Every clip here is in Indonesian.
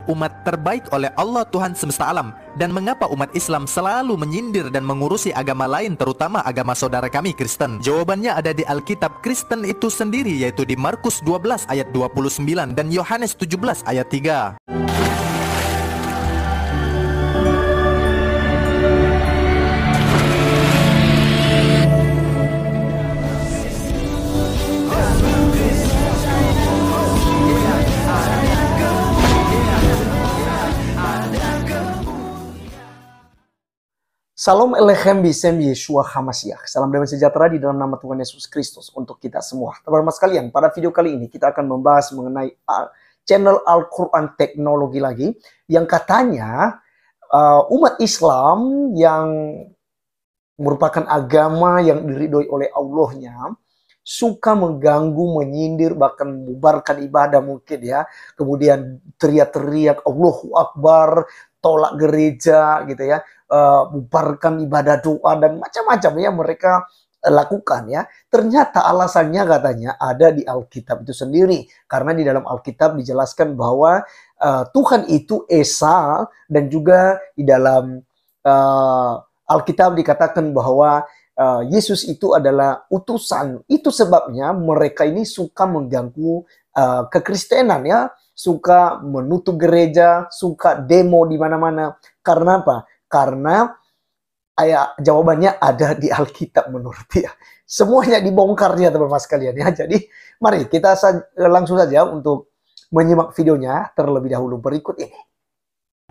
umat terbaik oleh Allah Tuhan semesta alam? Dan mengapa umat Islam selalu menyindir dan mengurusi agama lain, terutama agama saudara kami Kristen? Jawabannya ada di Alkitab Kristen itu sendiri, yaitu di Markus 12 ayat 29 dan Yohanes 17 ayat 3. Salam Elechem Bisem Yeshua HaMashiach. Salam damai sejahtera di dalam nama Tuhan Yesus Kristus untuk kita semua. Teman-teman sekalian, pada video kali ini kita akan membahas mengenai channel Al-Quran Teknologi lagi, yang katanya umat Islam yang merupakan agama yang diridhoi oleh Allahnya suka mengganggu, menyindir, bahkan membubarkan ibadah mungkin ya. Kemudian teriak-teriak Allahu Akbar, tolak gereja gitu ya. Bubarkan ibadah doa dan macam-macam ya mereka lakukan ya. Ternyata alasannya katanya ada di Alkitab itu sendiri, karena di dalam Alkitab dijelaskan bahwa Tuhan itu Esa, dan juga di dalam Alkitab dikatakan bahwa Yesus itu adalah utusan. Itu sebabnya mereka ini suka mengganggu kekristenan ya, suka menutup gereja, suka demo di mana-mana. Karena apa? Karena jawabannya ada di Alkitab menurut dia. Semuanya dibongkarnya teman-teman sekalian ya. Jadi mari kita langsung saja untuk menyimak videonya terlebih dahulu berikut ini.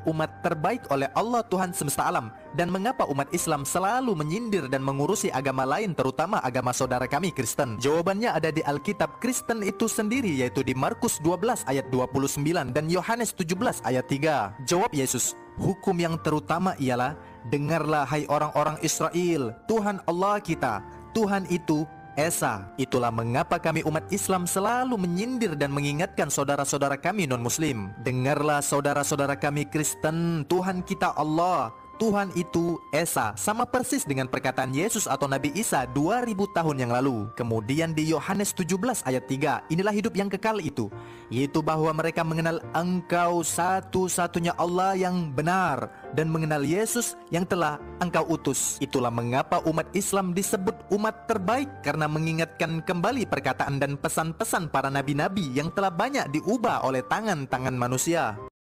Umat terbaik oleh Allah Tuhan semesta alam. Dan mengapa umat Islam selalu menyindir dan mengurusi agama lain, terutama agama saudara kami Kristen? Jawabannya ada di Alkitab Kristen itu sendiri, yaitu di Markus 12 ayat 29 dan Yohanes 17 ayat 3. Jawab Yesus, hukum yang terutama ialah, dengarlah hai orang-orang Israel, Tuhan Allah kita, Tuhan itu Esa. Itulah mengapa kami umat Islam selalu menyindir dan mengingatkan saudara-saudara kami non-muslim. Dengarlah saudara-saudara kami Kristen, Tuhan kita Allah, Tuhan itu Esa. Sama persis dengan perkataan Yesus atau Nabi Isa 2000 tahun yang lalu. Kemudian di Yohanes 17 ayat 3, inilah hidup yang kekal itu, yaitu bahwa mereka mengenal Engkau satu-satunya Allah yang benar, dan mengenal Yesus yang telah Engkau utus. Itulah mengapa umat Islam disebut umat terbaik, karena mengingatkan kembali perkataan dan pesan-pesan para nabi-nabi yang telah banyak diubah oleh tangan-tangan manusia.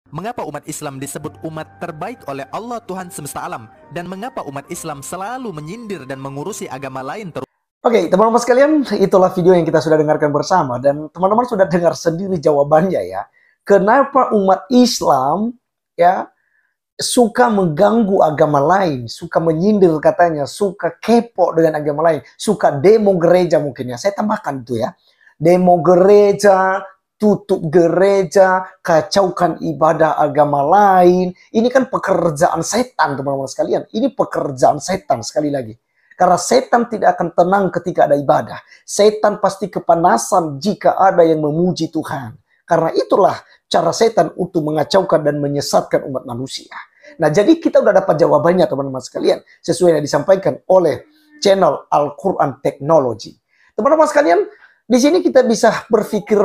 Mengapa umat Islam disebut umat terbaik oleh Allah Tuhan semesta alam? Dan mengapa umat Islam selalu menyindir dan mengurusi agama lain? Oke, teman-teman sekalian, itulah video yang kita sudah dengarkan bersama. Dan teman-teman sudah dengar sendiri jawabannya ya. Kenapa umat Islam ya suka mengganggu agama lain, suka menyindir katanya, suka kepo dengan agama lain, suka demo gereja mungkin ya. Saya tambahkan itu ya. Demo gereja, tutup gereja, kacaukan ibadah agama lain. Ini kan pekerjaan setan teman-teman sekalian. Ini pekerjaan setan sekali lagi. Karena setan tidak akan tenang ketika ada ibadah. Setan pasti kepanasan jika ada yang memuji Tuhan. Karena itulah cara setan untuk mengacaukan dan menyesatkan umat manusia. Nah, jadi kita udah dapat jawabannya teman-teman sekalian, sesuai yang disampaikan oleh channel Al-Quran Teknologi. Teman-teman sekalian, di sini kita bisa berpikir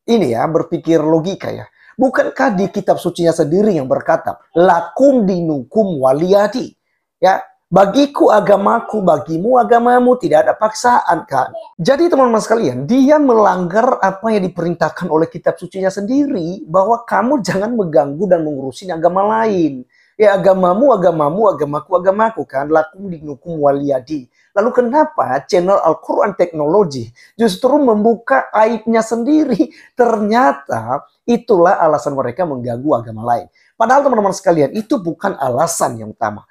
ini ya, berpikir logika ya. Bukankah di kitab sucinya sendiri yang berkata, lakum dinukum waliyadi. Ya, bagiku agamaku, bagimu agamamu, tidak ada paksaan kan. Jadi teman-teman sekalian, dia melanggar apa yang diperintahkan oleh kitab sucinya sendiri, bahwa kamu jangan mengganggu dan mengurusi agama lain. Ya, agamamu, agamamu, agamaku, agamaku kan. Lakum dinukum waliyadi. Lalu kenapa channel Al-Quran Teknologi justru membuka aibnya sendiri? Ternyata itulah alasan mereka mengganggu agama lain. Padahal teman-teman sekalian, itu bukan alasan yang utama.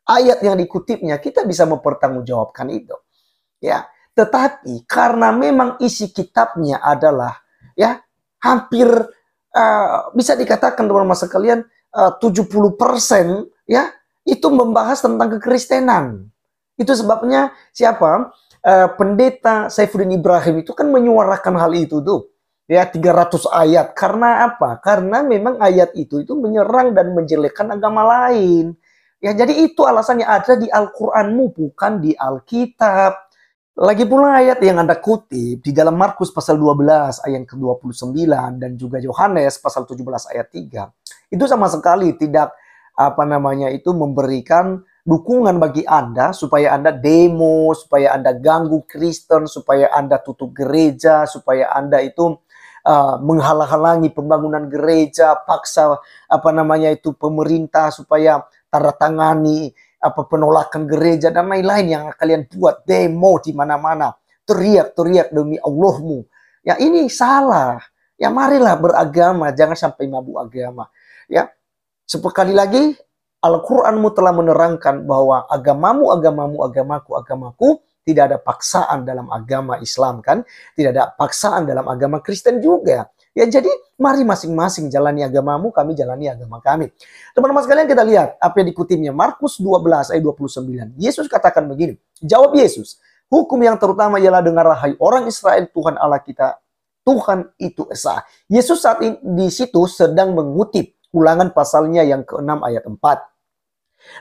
Ayat yang dikutipnya kita bisa mempertanggungjawabkan itu. Ya, tetapi karena memang isi kitabnya adalah ya hampir bisa dikatakan teman-teman sekalian 70% ya itu membahas tentang kekristenan. Itu sebabnya siapa? Pendeta Saifuddin Ibrahim itu kan menyuarakan hal itu tuh. Ya, 300 ayat. Karena apa? Karena memang ayat itu menyerang dan menjelekkan agama lain. Ya, jadi itu alasannya ada di Al-Qur'anmu, bukan di Alkitab. Lagi pula ayat yang Anda kutip di dalam Markus pasal 12 ayat ke-29 dan juga Yohanes pasal 17 ayat 3. itu sama sekali tidak memberikan dukungan bagi Anda supaya Anda demo, supaya Anda ganggu Kristen, supaya Anda tutup gereja, supaya Anda itu menghalang-halangi pembangunan gereja, paksa pemerintah supaya tanda tangani penolakan gereja dan lain-lain yang kalian buat, demo di mana-mana, teriak-teriak demi Allahmu. Ya, ini salah. Ya, marilah beragama, jangan sampai mabuk agama. Ya, sekali lagi Al-Qur'anmu telah menerangkan bahwa agamamu, agamamu, agamaku, agamaku. Tidak ada paksaan dalam agama Islam, kan? Tidak ada paksaan dalam agama Kristen juga. Ya, jadi mari masing-masing jalani agamamu, kami jalani agama kami. Teman-teman sekalian, kita lihat apa yang dikutipnya. Markus 12 ayat 29. Yesus katakan begini. Jawab Yesus, hukum yang terutama ialah, dengarlah hai orang Israel, Tuhan Allah kita, Tuhan itu esa. Yesus saat ini di situ sedang mengutip Ulangan pasalnya yang ke-6 ayat 4.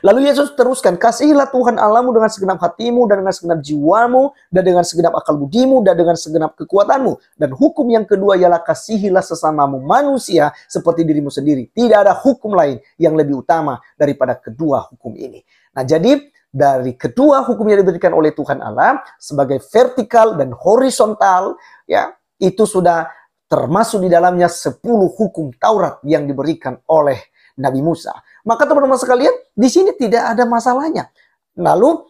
Lalu Yesus teruskan, kasihilah Tuhan Allahmu dengan segenap hatimu, dan dengan segenap jiwamu, dan dengan segenap akal budimu, dan dengan segenap kekuatanmu. Dan hukum yang kedua ialah, kasihilah sesamamu manusia seperti dirimu sendiri. Tidak ada hukum lain yang lebih utama daripada kedua hukum ini. Nah, jadi dari kedua hukum yang diberikan oleh Tuhan Allah sebagai vertikal dan horizontal, ya, itu sudah termasuk di dalamnya 10 hukum Taurat yang diberikan oleh Nabi Musa. Maka teman-teman sekalian, di sini tidak ada masalahnya. Lalu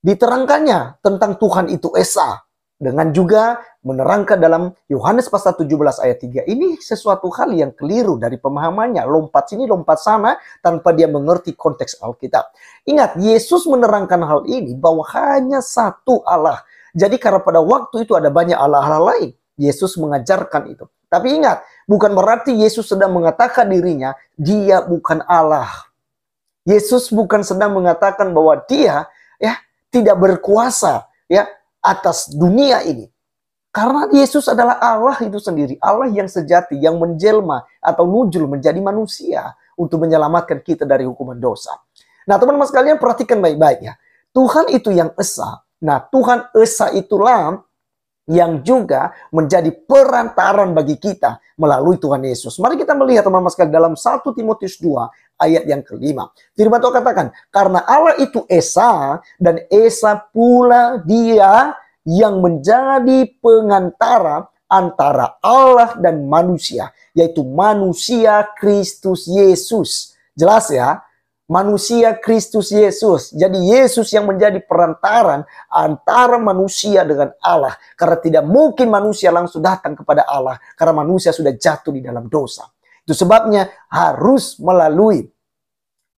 diterangkannya tentang Tuhan itu Esa, dengan juga menerangkan dalam Yohanes pasal 17 ayat 3. Ini sesuatu hal yang keliru dari pemahamannya. Lompat sini, lompat sana, tanpa dia mengerti konteks Alkitab. Ingat, Yesus menerangkan hal ini bahwa hanya satu Allah. Jadi karena pada waktu itu ada banyak Allah-Allah lain, Yesus mengajarkan itu. Tapi ingat, bukan berarti Yesus sedang mengatakan dirinya, dia bukan Allah. Yesus bukan sedang mengatakan bahwa dia tidak berkuasa atas dunia ini. Karena Yesus adalah Allah itu sendiri. Allah yang sejati, yang menjelma atau nujul menjadi manusia untuk menyelamatkan kita dari hukuman dosa. Nah, teman-teman sekalian, perhatikan baik-baik ya. Tuhan itu yang esa. Nah, Tuhan esa itulah yang juga menjadi perantaran bagi kita melalui Tuhan Yesus. Mari kita melihat teman-teman sekalian dalam 1 Timotius 2 ayat yang ke-5. Firman Tuhan katakan, karena Allah itu Esa, dan Esa pula dia yang menjadi pengantara antara Allah dan manusia, yaitu manusia Kristus Yesus. Jelas ya? Manusia Kristus Yesus. Jadi Yesus yang menjadi perantaran antara manusia dengan Allah. Karena tidak mungkin manusia langsung datang kepada Allah, karena manusia sudah jatuh di dalam dosa. Itu sebabnya harus melalui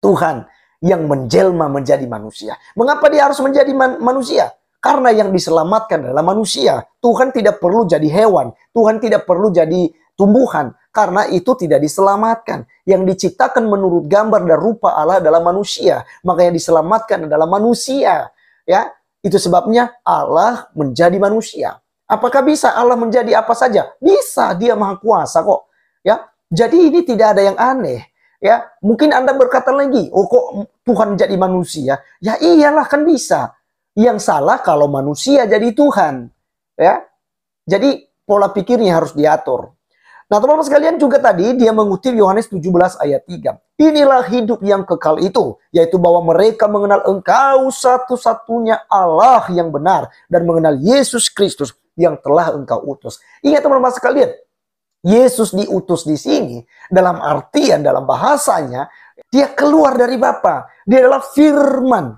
Tuhan yang menjelma menjadi manusia. Mengapa dia harus menjadi manusia? Karena yang diselamatkan adalah manusia. Tuhan tidak perlu jadi hewan. Tuhan tidak perlu jadi tumbuhan. Karena itu tidak diselamatkan. Yang diciptakan menurut gambar dan rupa Allah adalah manusia. Maka yang diselamatkan adalah manusia. Ya, itu sebabnya Allah menjadi manusia. Apakah bisa Allah menjadi apa saja? Bisa, dia maha kuasa kok. Ya, jadi ini tidak ada yang aneh. Ya, mungkin Anda berkata lagi, oh kok Tuhan jadi manusia? Ya iyalah, kan bisa. Yang salah kalau manusia jadi Tuhan. Ya, jadi pola pikirnya harus diatur. Nah, teman-teman sekalian, juga tadi dia mengutip Yohanes 17 ayat 3. Inilah hidup yang kekal itu, yaitu bahwa mereka mengenal Engkau satu-satunya Allah yang benar, dan mengenal Yesus Kristus yang telah Engkau utus. Ingat teman-teman sekalian, Yesus diutus di sini dalam artian, dalam bahasanya, dia keluar dari Bapa. Dia adalah firman.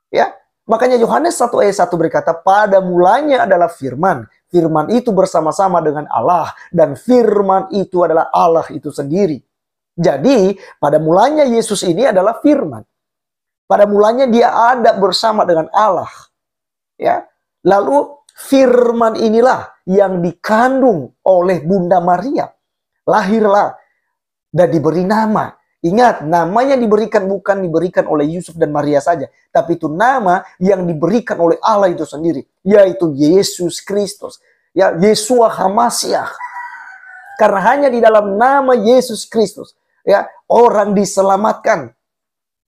Ya, makanya Yohanes 1 ayat 1 berkata, pada mulanya adalah firman. Firman itu bersama-sama dengan Allah, dan firman itu adalah Allah itu sendiri. Jadi, pada mulanya Yesus ini adalah firman. Pada mulanya dia ada bersama dengan Allah. Ya. Lalu firman inilah yang dikandung oleh Bunda Maria. Lahirlah dan diberi nama. Ingat, namanya diberikan bukan diberikan oleh Yusuf dan Maria saja, tapi itu nama yang diberikan oleh Allah itu sendiri, yaitu Yesus Kristus. Ya, Yeshua HaMashiach. Karena hanya di dalam nama Yesus Kristus, ya, orang diselamatkan.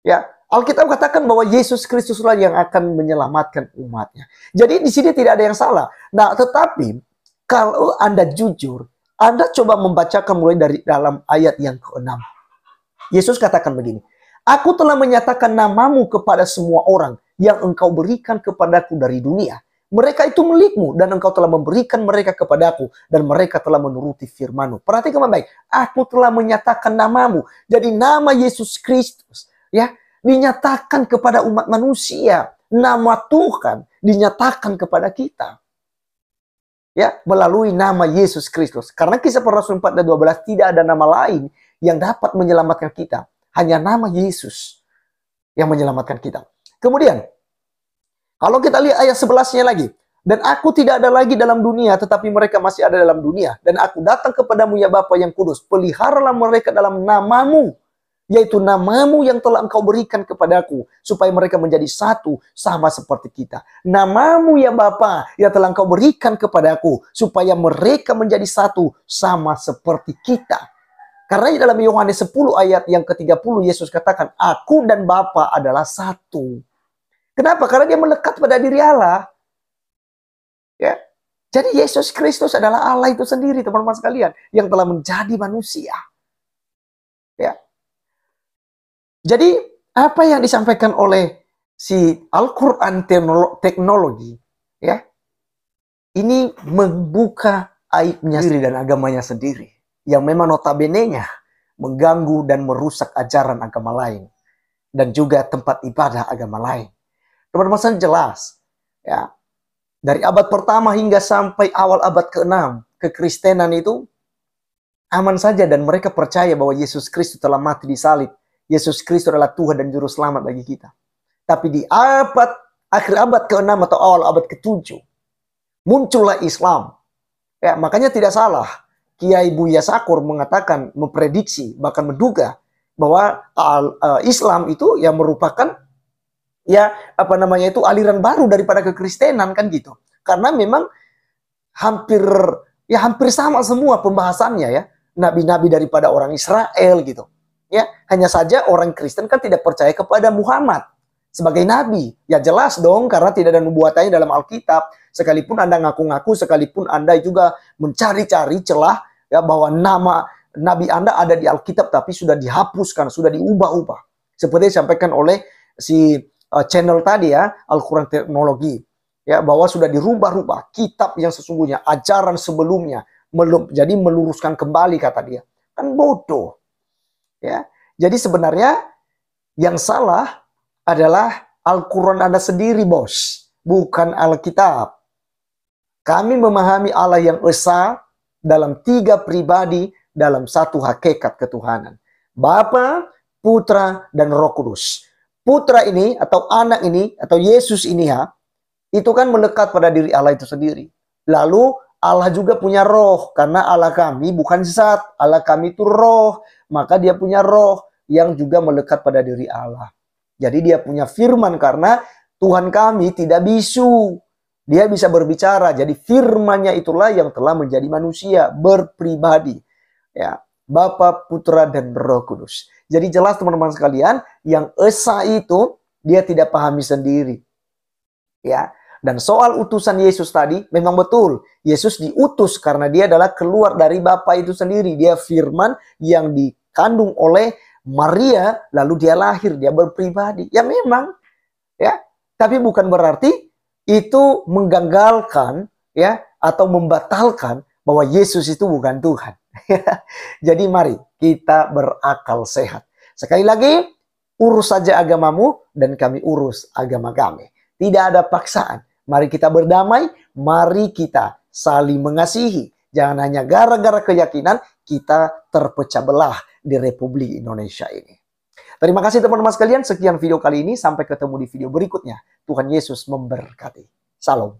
Ya, Alkitab katakan bahwa Yesus Kristuslah yang akan menyelamatkan umatnya. Jadi di sini tidak ada yang salah. Nah, tetapi kalau Anda jujur, Anda coba membacakan mulai dari dalam ayat yang ke-6. Yesus katakan begini, aku telah menyatakan namamu kepada semua orang yang engkau berikan kepadaku dari dunia. Mereka itu milikmu dan engkau telah memberikan mereka kepadaku dan mereka telah menuruti firman-Mu. Perhatikan baik-baik. Aku telah menyatakan namamu. Jadi nama Yesus Kristus ya dinyatakan kepada umat manusia. Nama Tuhan dinyatakan kepada kita. Ya, melalui nama Yesus Kristus. Karena Kisah Para Rasul 4 dan 12 tidak ada nama lain yang dapat menyelamatkan kita. Hanya nama Yesus yang menyelamatkan kita. Kemudian kalau kita lihat ayat 11-nya lagi. Dan aku tidak ada lagi dalam dunia, tetapi mereka masih ada dalam dunia. Dan aku datang kepadamu ya Bapa yang kudus. Peliharalah mereka dalam namamu. Yaitu namamu yang telah engkau berikan kepadaku. Supaya mereka menjadi satu sama seperti kita. Namamu ya Bapa yang telah engkau berikan kepadaku. Supaya mereka menjadi satu sama seperti kita. Karena dalam Yohanes 10 ayat yang ke-30 Yesus katakan, aku dan Bapa adalah satu. Kenapa? Karena dia melekat pada diri Allah. Ya. Jadi Yesus Kristus adalah Allah itu sendiri, teman-teman sekalian, yang telah menjadi manusia. Ya. Jadi apa yang disampaikan oleh si Al-Quran teknologi, ya, ini membuka aibnya sendiri dan agamanya sendiri, yang memang notabene-nya mengganggu dan merusak ajaran agama lain dan juga tempat ibadah agama lain. Teman-teman jelas, ya, dari abad pertama hingga sampai awal abad ke-6, kekristenan itu aman saja dan mereka percaya bahwa Yesus Kristus telah mati di salib. Yesus Kristus adalah Tuhan dan Juru Selamat bagi kita. Tapi di akhir abad ke-6 atau awal abad ke-7, muncullah Islam. Ya, makanya tidak salah Kiai Buya Sakur mengatakan, memprediksi, bahkan menduga bahwa Islam itu yang merupakan aliran baru daripada kekristenan kan gitu. Karena memang hampir sama semua pembahasannya ya. Nabi-nabi daripada orang Israel gitu. Ya, hanya saja orang Kristen kan tidak percaya kepada Muhammad sebagai nabi. Ya jelas dong karena tidak ada nubuatannya dalam Alkitab. Sekalipun Anda ngaku-ngaku, sekalipun Anda juga mencari-cari celah ya bahwa nama nabi Anda ada di Alkitab tapi sudah dihapuskan, sudah diubah-ubah. Seperti disampaikan oleh si channel tadi ya, Al-Quran Teknologi. Ya, bahwa sudah dirubah-rubah kitab yang sesungguhnya, ajaran sebelumnya. Jadi meluruskan kembali kata dia. Kan bodoh. Ya, jadi sebenarnya yang salah adalah Al-Quran Anda sendiri, bos. Bukan Alkitab. Kami memahami Allah yang esa dalam 3 pribadi dalam satu hakikat ketuhanan. Bapa, Putra, dan Roh Kudus. Putra ini atau anak ini atau Yesus ini ya, itu kan melekat pada diri Allah itu sendiri. Lalu Allah juga punya roh karena Allah kami bukan zat, Allah kami itu roh, maka dia punya roh yang juga melekat pada diri Allah. Jadi dia punya firman karena Tuhan kami tidak bisu. Dia bisa berbicara. Jadi firman-Nya itulah yang telah menjadi manusia, berpribadi. Ya, Bapa, Putra, dan Roh Kudus. Jadi jelas teman-teman sekalian, yang esa itu dia tidak pahami sendiri. Ya, dan soal utusan Yesus tadi memang betul. Yesus diutus karena dia adalah keluar dari Bapa itu sendiri. Dia firman yang dikandung oleh Maria, lalu dia lahir, dia berpribadi. Ya memang, ya. Tapi bukan berarti itu mengganggalkan ya atau membatalkan bahwa Yesus itu bukan Tuhan. Jadi mari kita berakal sehat. Sekali lagi, urus saja agamamu dan kami urus agama kami. Tidak ada paksaan. Mari kita berdamai, mari kita saling mengasihi. Jangan hanya gara-gara keyakinan kita terpecah belah di Republik Indonesia ini. Terima kasih teman-teman sekalian. Sekian video kali ini. Sampai ketemu di video berikutnya. Tuhan Yesus memberkati. Salam.